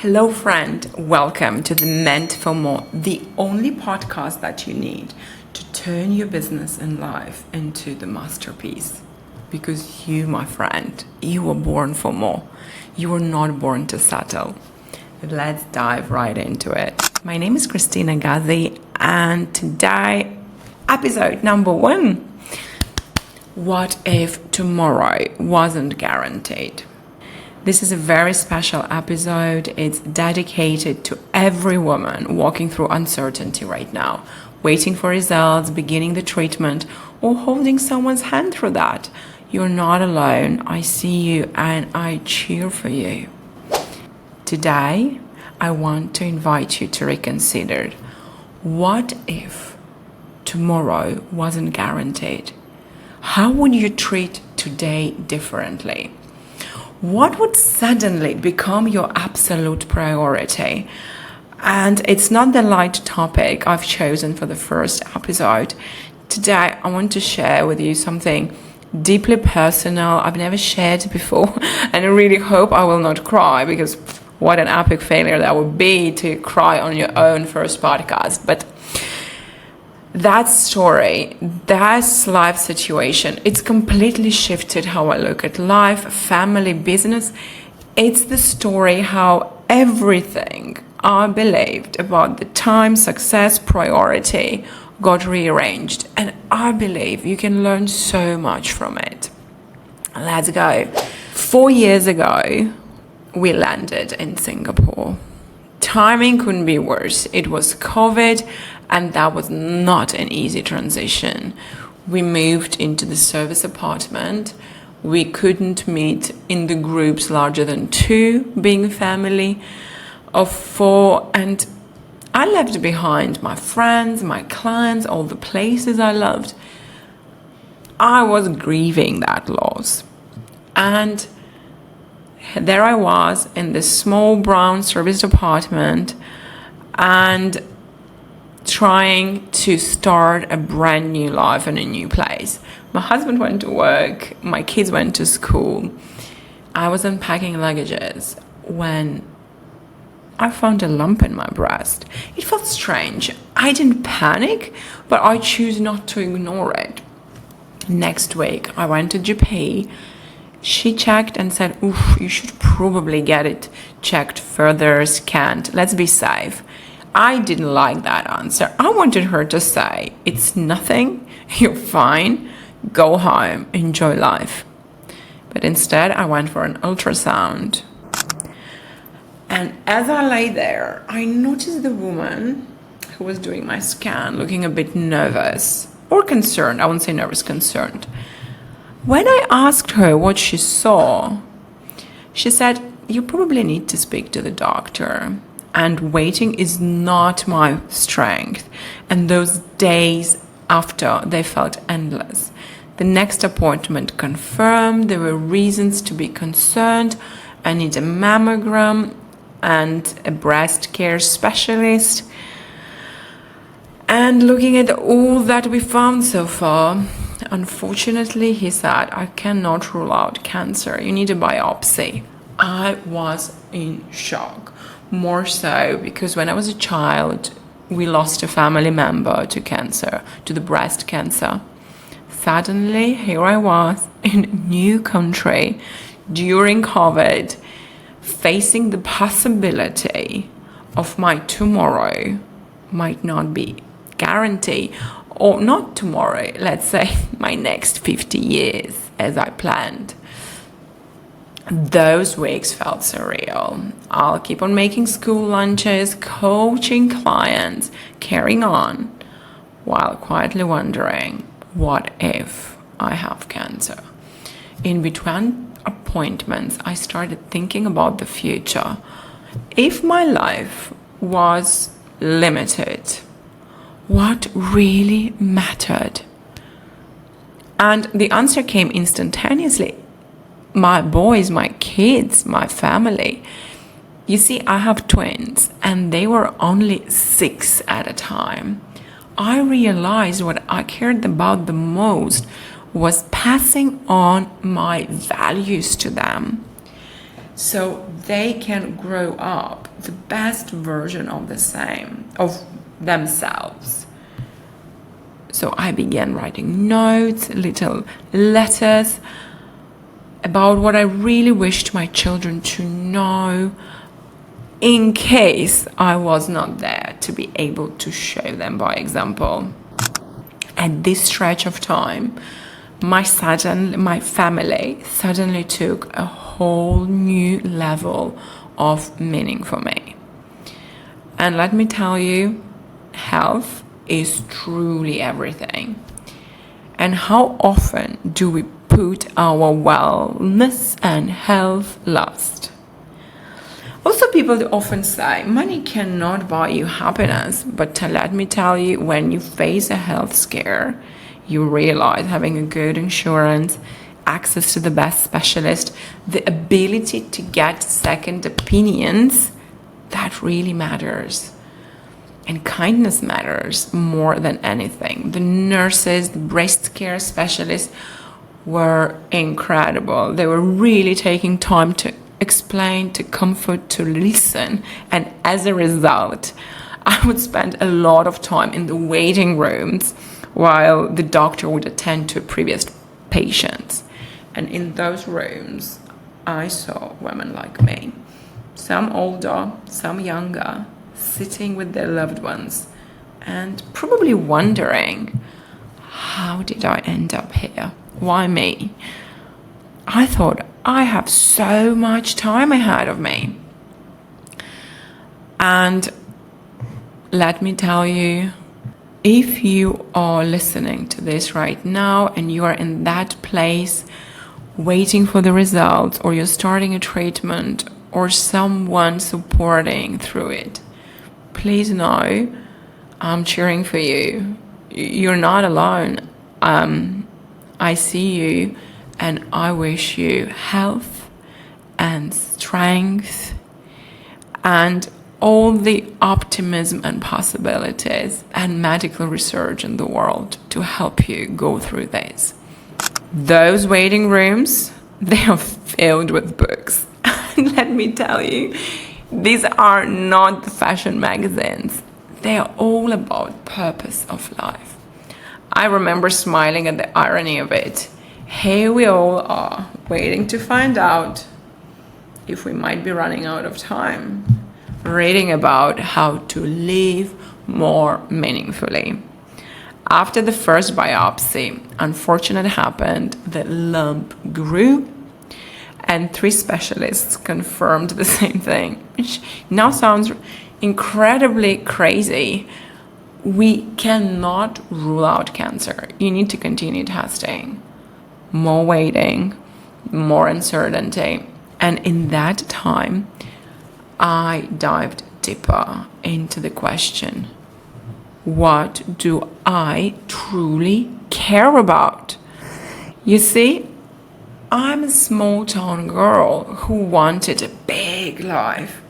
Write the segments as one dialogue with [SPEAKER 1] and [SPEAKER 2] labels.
[SPEAKER 1] Hello, friend. Welcome to the Meant for More, the only podcast that you need to turn your business and life into the masterpiece. Because you, my friend, you were born for more. You were not born to settle. Let's dive right into it. My name is Kristina Gazi, and today, episode number 1. What if tomorrow wasn't guaranteed? This is a very special episode. It's dedicated to every woman walking through uncertainty right now, waiting for results, beginning the treatment, or holding someone's hand through that. You're not alone. I see you and I cheer for you. Today, I want to invite you to reconsider. What if tomorrow wasn't guaranteed? How would you treat today differently? What would suddenly become your absolute priority? And it's not the light topic I've chosen for the first episode. Today, I want to share with you something deeply personal I've never shared before. And I really hope I will not cry, because what an epic failure that would be to cry on your own first podcast. But that story, that life situation, it's completely shifted how I look at life, family, business. It's the story how everything I believed about the time, success, priority got rearranged. And I believe you can learn so much from it. Let's go. 4 years ago, we landed in Singapore. Timing couldn't be worse. It was COVID, and that was not an easy transition. We moved into the service apartment. We couldn't meet in the groups larger than 2, being a family of 4. And I left behind my friends, my clients, all the places I loved. I was grieving that loss. And there I was in this small brown service apartment and trying to start a brand new life in a new place. My husband went to work, my kids went to school. I was unpacking luggages when I found a lump in my breast. It felt strange. I didn't panic, but I chose not to ignore it. Next week, I went to GP. She checked and said, "Oof, you should probably get it checked further, scanned. Let's be safe." I didn't like that answer. I wanted her to say, "It's nothing, you're fine, go home, enjoy life." But instead, I went for an ultrasound. And as I lay there, I noticed the woman who was doing my scan looking a bit nervous or concerned. I wouldn't say nervous, concerned. When I asked her what she saw, she said, "You probably need to speak to the doctor. And waiting is not my strength." And those days after, they felt endless. The next appointment confirmed there were reasons to be concerned. I need a mammogram and a breast care specialist. And looking at all that we found so far, unfortunately, he said, "I cannot rule out cancer. You need a biopsy." I was in shock. More so because when I was a child, we lost a family member to cancer, to the breast cancer. Suddenly, here I was in a new country during COVID, facing the possibility of my tomorrow might not be guaranteed, or not tomorrow, let's say my next 50 years as I planned. Those weeks felt surreal. I'll keep on making school lunches, coaching clients, carrying on, while quietly wondering, what if I have cancer? In between appointments, I started thinking about the future. If my life was limited, what really mattered? And the answer came instantaneously. My boys, my kids, my family. You see, I have twins, and they were only 6 at a time. I realized what I cared about the most was passing on my values to them. so they can grow up the best version of themselves. So I began writing notes, little letters about what I really wished my children to know in case I was not there to be able to show them by example. At this stretch of time, my family suddenly took a whole new level of meaning for me. And let me tell you, health is truly everything. And how often do we put our wellness and health last? Also, people often say money cannot buy you happiness, but let me tell you, when you face a health scare, you realize having a good insurance, access to the best specialist, the ability to get second opinions, that really matters. And kindness matters more than anything. The nurses, the breast care specialists were incredible. They were really taking time to explain, to comfort, to listen. And as a result, I would spend a lot of time in the waiting rooms while the doctor would attend to previous patients. And in those rooms, I saw women like me, some older, some younger, sitting with their loved ones and probably wondering, how did I end up here? Why me? I thought, I have so much time ahead of me. And let me tell you, if you are listening to this right now and you are in that place waiting for the results, or you're starting a treatment, or someone supporting through it, please know I'm cheering for you. You're not alone. I see you, and I wish you health and strength and all the optimism and possibilities and medical research in the world to help you go through this. Those waiting rooms, they are filled with books. And let me tell you, these are not the fashion magazines. They are all about purpose of life. I remember smiling at the irony of it. Here we all are, waiting to find out if we might be running out of time, reading about how to live more meaningfully. After the first biopsy, unfortunately happened, the lump grew, and 3 specialists confirmed the same thing, which now sounds incredibly crazy. We cannot rule out cancer. You need to continue testing. More waiting, more uncertainty. And in that time, I dived deeper into the question, what do I truly care about? You see, I'm a small town girl who wanted a big life.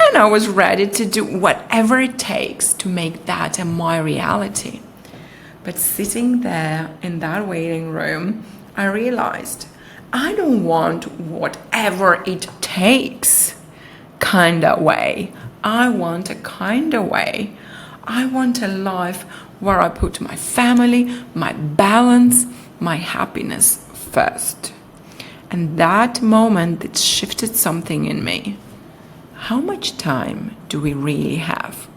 [SPEAKER 1] And I was ready to do whatever it takes to make that my reality. But sitting there in that waiting room, I realized I don't want whatever it takes kind of way. I want a kind of way. I want a life where I put my family, my balance, my happiness first. And that moment, it shifted something in me. How much time do we really have?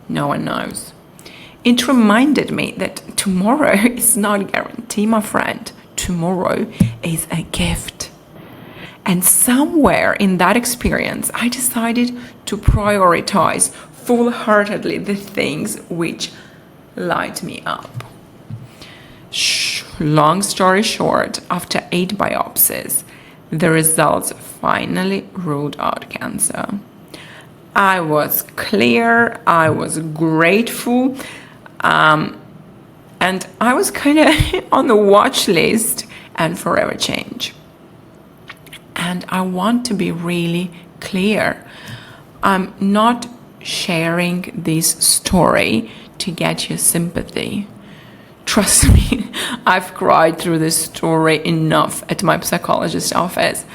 [SPEAKER 1] No one knows. It reminded me that tomorrow is not a guarantee, my friend. Tomorrow is a gift. And somewhere in that experience, I decided to prioritize full-heartedly the things which light me up. Long story short, after 8 biopsies, the results finally ruled out cancer. I was clear, I was grateful, and I was kind of on the watch list and forever change. And I want to be really clear. I'm not sharing this story to get your sympathy. Trust me, I've cried through this story enough at my psychologist's office.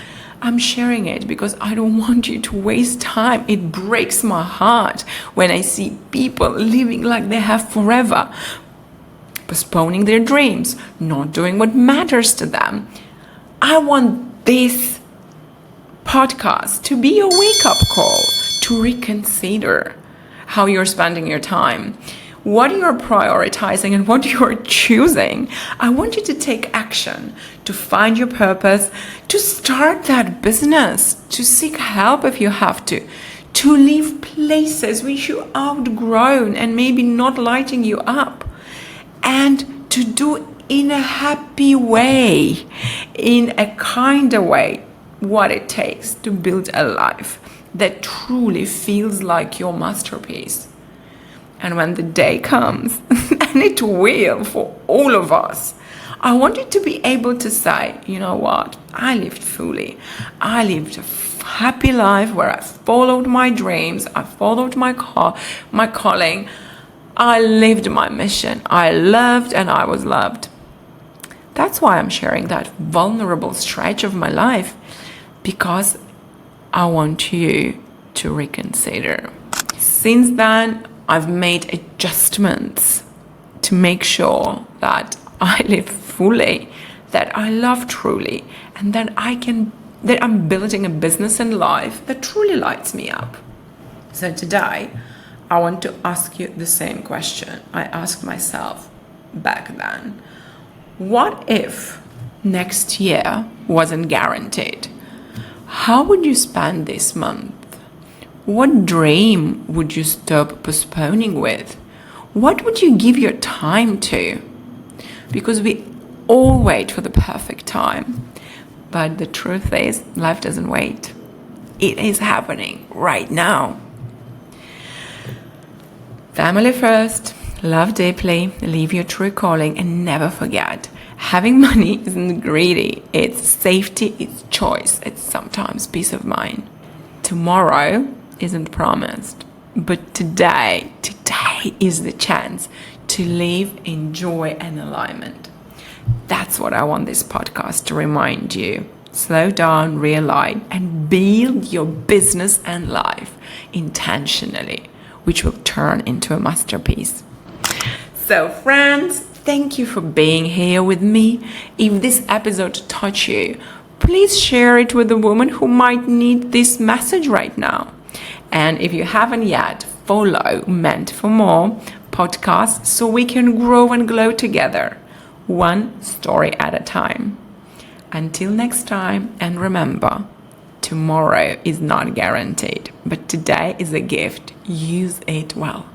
[SPEAKER 1] I'm sharing it because I don't want you to waste time. It breaks my heart when I see people living like they have forever, postponing their dreams, not doing what matters to them. I want this podcast to be a wake-up call to reconsider how you're spending your time, what you're prioritizing and what you're choosing. I want you to take action, to find your purpose, to start that business, to seek help if you have to leave places which you outgrown and maybe not lighting you up, and to do in a happy way, in a kinder way, what it takes to build a life that truly feels like your masterpiece. And when the day comes, and it will for all of us, I want you to be able to say, you know what, I lived fully. I lived a happy life where I followed my dreams, I followed my calling, I lived my mission. I loved and I was loved. That's why I'm sharing that vulnerable stretch of my life, because I want you to reconsider. Since then, I've made adjustments to make sure that I live fully, that I love truly, and that I'm building a business and life that truly lights me up. So today, I want to ask you the same question I asked myself back then. What if next year wasn't guaranteed? How would you spend this month? What dream would you stop postponing with? What would you give your time to? Because we all wait for the perfect time. But the truth is, life doesn't wait. It is happening right now. Family first, love deeply, live your true calling, and never forget, having money isn't greedy. It's safety, it's choice, it's sometimes peace of mind. Tomorrow isn't promised, but today is the chance to live in joy and alignment. That's what I want this podcast to remind you. Slow down, realign, and build your business and life intentionally, which will turn into a masterpiece. So friends, thank you for being here with me. If this episode touched you, please share it with a woman who might need this message right now. And if you haven't yet, follow Meant for More podcast so we can grow and glow together, one story at a time. Until next time, and remember, tomorrow is not guaranteed, but today is a gift. Use it well.